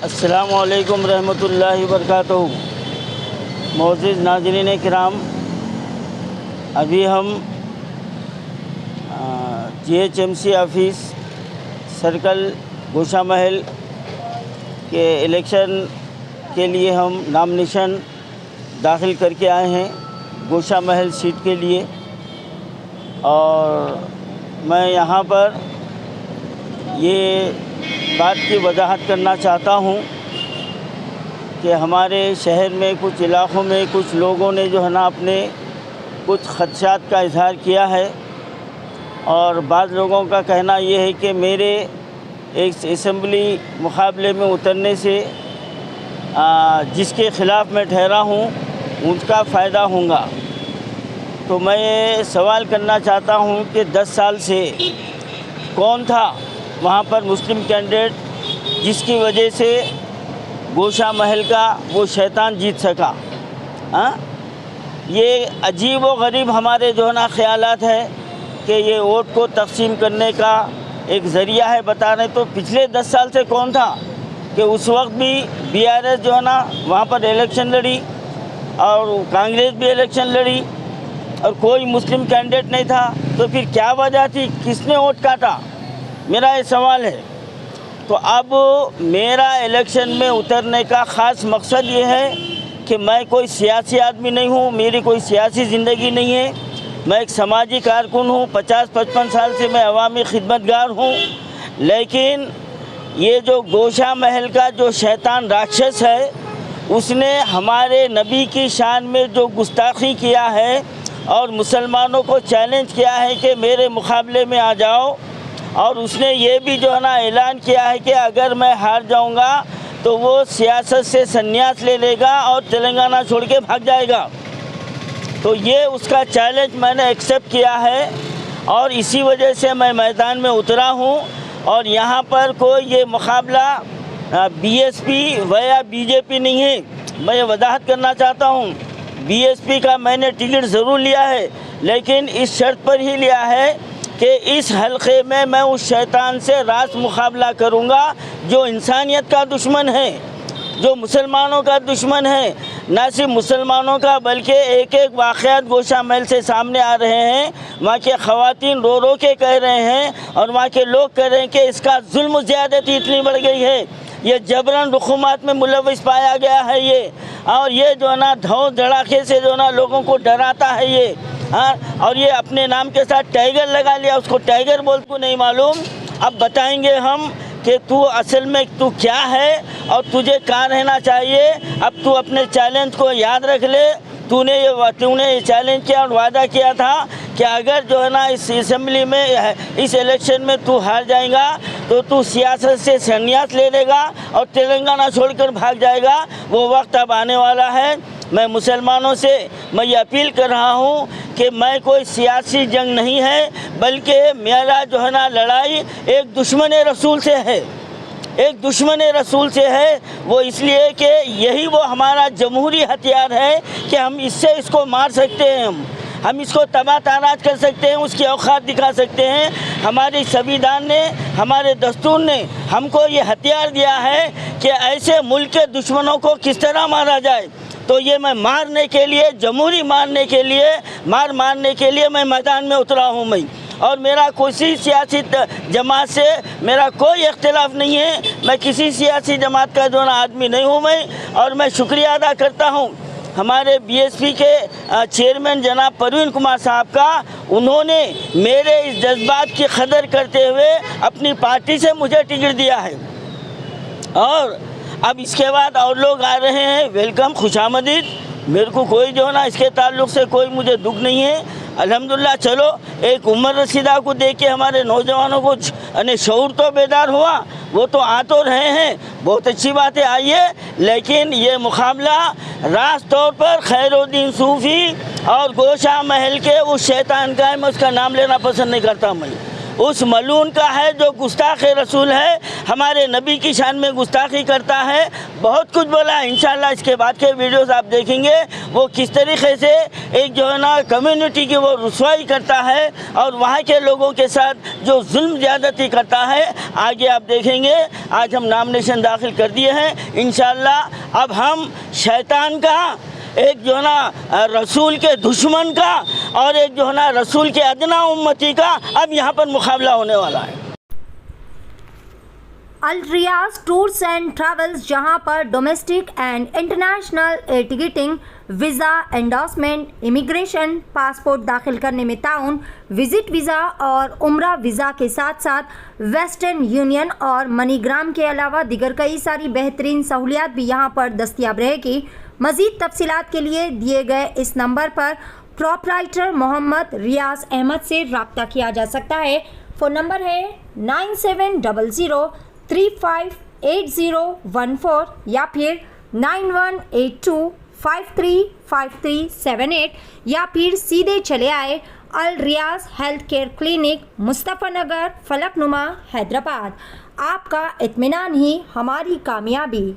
अस्सलामुअलैकुम रहमतुल्लाहि वबरकातुहू। मोअज़्ज़िज़ नाज़रीन किराम, अभी हम GHMC ऑफिस सर्कल गोशा महल के इलेक्शन के लिए हम नामिनेशन दाखिल करके आए हैं गोशा महल सीट के लिए। और मैं यहाँ पर ये बात की वजाहत करना चाहता हूँ कि हमारे शहर में कुछ इलाक़ों में कुछ लोगों ने जो है ना अपने कुछ ख़दशात का इज़हार किया है। और बाज़ लोगों का कहना ये है कि मेरे एक असम्बली मुकाबले में उतरने से जिसके ख़िलाफ़ मैं ठहरा हूँ उनका फ़ायदा होगा। तो मैं ये सवाल करना चाहता हूँ कि 10 साल से कौन था वहाँ पर मुस्लिम कैंडिडेट जिसकी वजह से गोशा महल का वो शैतान जीत सका। ये अजीब व गरीब हमारे जो है ना ख़यालात है कि ये वोट को तकसीम करने का एक ज़रिया है बता रहे। तो पिछले 10 साल से कौन था कि उस वक्त भी BRS जो है ना वहाँ पर इलेक्शन लड़ी और कांग्रेस भी इलेक्शन लड़ी और कोई मुस्लिम कैंडिडेट नहीं था। तो फिर क्या वजह थी, किसने वोट काटा, मेरा ये सवाल है। तो अब मेरा इलेक्शन में उतरने का ख़ास मकसद ये है कि मैं कोई सियासी आदमी नहीं हूँ, मेरी कोई सियासी ज़िंदगी नहीं है। मैं एक समाजी कारकुन हूँ, 50-55 साल से मैं अवामी खिदमतगार हूँ। लेकिन ये जो गोशा महल का जो शैतान राक्षस है उसने हमारे नबी की शान में जो गुस्ताखी किया है और मुसलमानों को चैलेंज किया है कि मेरे मुकाबले में आ जाओ। और उसने ये भी जो है ना ऐलान किया है कि अगर मैं हार जाऊंगा तो वो सियासत से संन्यास ले लेगा और तेलंगाना छोड़ के भाग जाएगा। तो ये उसका चैलेंज मैंने एक्सेप्ट किया है और इसी वजह से मैं मैदान में उतरा हूँ। और यहाँ पर कोई ये मुकाबला BSP वया BJP नहीं है। मैं ये वजाहत करना चाहता हूँ, BSP का मैंने टिकट ज़रूर लिया है लेकिन इस शर्त पर ही लिया है कि इस हलक़े में मैं उस शैतान से रास मुकाबला करूँगा जो इंसानियत का दुश्मन है, जो मुसलमानों का दुश्मन है। न सिर्फ मुसलमानों का बल्कि एक एक वाक़यात गोशा महल से सामने आ रहे हैं। वहाँ के ख़वातीन रो रो के कह रहे हैं और वहाँ के लोग कह रहे हैं कि इसका जुल्म ज़्यादती इतनी बढ़ गई है, ये जबरन रुखुमात में मुलव्वस पाया गया है ये। और ये जो है ना धौ धड़ाके से जो है ना लोगों को डराता है ये। और ये अपने नाम के साथ टाइगर लगा लिया, उसको टाइगर बोल को नहीं मालूम। अब बताएंगे हम कि तू असल में तू क्या है और तुझे कहाँ रहना चाहिए। अब तू अपने चैलेंज को याद रख ले। तूने ये चैलेंज किया और वादा किया था कि अगर जो है ना इस असेंबली में इस इलेक्शन में तू हार जाएगा तो तू सियासत से संन्यास ले लेगा और तेलंगाना छोड़कर भाग जाएगा। वो वक्त अब आने वाला है। मैं मुसलमानों से मैं ये अपील कर रहा हूँ कि मैं कोई सियासी जंग नहीं है बल्कि मेरा जो है ना लड़ाई एक दुश्मन रसूल से है, एक दुश्मन रसूल से है। वो इसलिए कि यही वो हमारा जमहूरी हथियार है कि हम इससे इसको मार सकते हैं, हम इसको तबाह ताराज कर सकते हैं, उसकी औकात दिखा सकते हैं। हमारे संविधान ने, हमारे दस्तूर ने हमको ये हथियार दिया है कि ऐसे मुल्क के दुश्मनों को किस तरह मारा जाए। तो ये मैं मारने के लिए, जमहूरी मारने के लिए मैं मैदान में उतरा हूँ मैं। और मेरा किसी सियासी जमात से मेरा कोई इख्तिलाफ नहीं है। मैं किसी सियासी जमात का जो ना आदमी नहीं हूँ मैं। और मैं शुक्रिया अदा करता हूँ हमारे BSP के चेयरमैन जनाब परवीन कुमार साहब का। उन्होंने मेरे इस जज्बात की कदर करते हुए अपनी पार्टी से मुझे टिकट दिया है। और अब इसके बाद और लोग आ रहे हैं, वेलकम, खुशामदीद। मेरे को कोई जो है ना इसके ताल्लुक़ से कोई मुझे दुख नहीं है। अल्हम्दुलिल्लाह। चलो, एक उमर रसीदा को देख के हमारे नौजवानों को शऊर तो बेदार हुआ, वो तो आ तो रहे हैं, बहुत अच्छी बात है, आइए। लेकिन ये मुकाबला रास तौर पर खैरुद्दीन सूफ़ी और गोशा महल के उस शैतान का है। मैं उसका नाम लेना पसंद नहीं करता मैं। उस मलून का है जो गुस्ताख रसूल है, हमारे नबी की शान में गुस्ताखी करता है। बहुत कुछ बोला, इंशाल्लाह इसके बाद के वीडियोस आप देखेंगे वो किस तरीके से एक जो है ना कम्युनिटी की वो रुसवाई करता है और वहाँ के लोगों के साथ जो जुल्म ज़्यादती करता है। आगे आप देखेंगे, आज हम नामिनेशन दाखिल कर दिए हैं। इंशाल्लाह अब हम शैतान का, एक जो है ना रसूल के दुश्मन का और एक जो है ना रसूल के अदना उम्मती का अब यहाँ पर मुकाबला होने वाला है। अल रियाज टूर्स एंड ट्रैवल्स, जहां पर domestic and international air ticketing, visa endorsement, immigration, passport दाखिल करने में ताउन, विजिट वीज़ा और उम्रा वीज़ा के साथ साथ वेस्टर्न यूनियन और मनीग्राम के अलावा दीगर कई सारी बेहतरीन सहूलियात भी यहां पर दस्तियाब रहेगी। मज़ीद तफसीलात के लिए दिए गए इस नंबर पर प्रोपराइटर मोहम्मद रियाज अहमद से रब्ता किया जा सकता है। फ़ोन नंबर है 9700358014 या फिर 9182535378 या फिर सीधे चले आए अल रियाज हेल्थ केयर क्लिनिक, मुस्तफ़ा नगर, फलकनुमा, हैदराबाद। आपका इत्मीनान ही हमारी कामयाबी।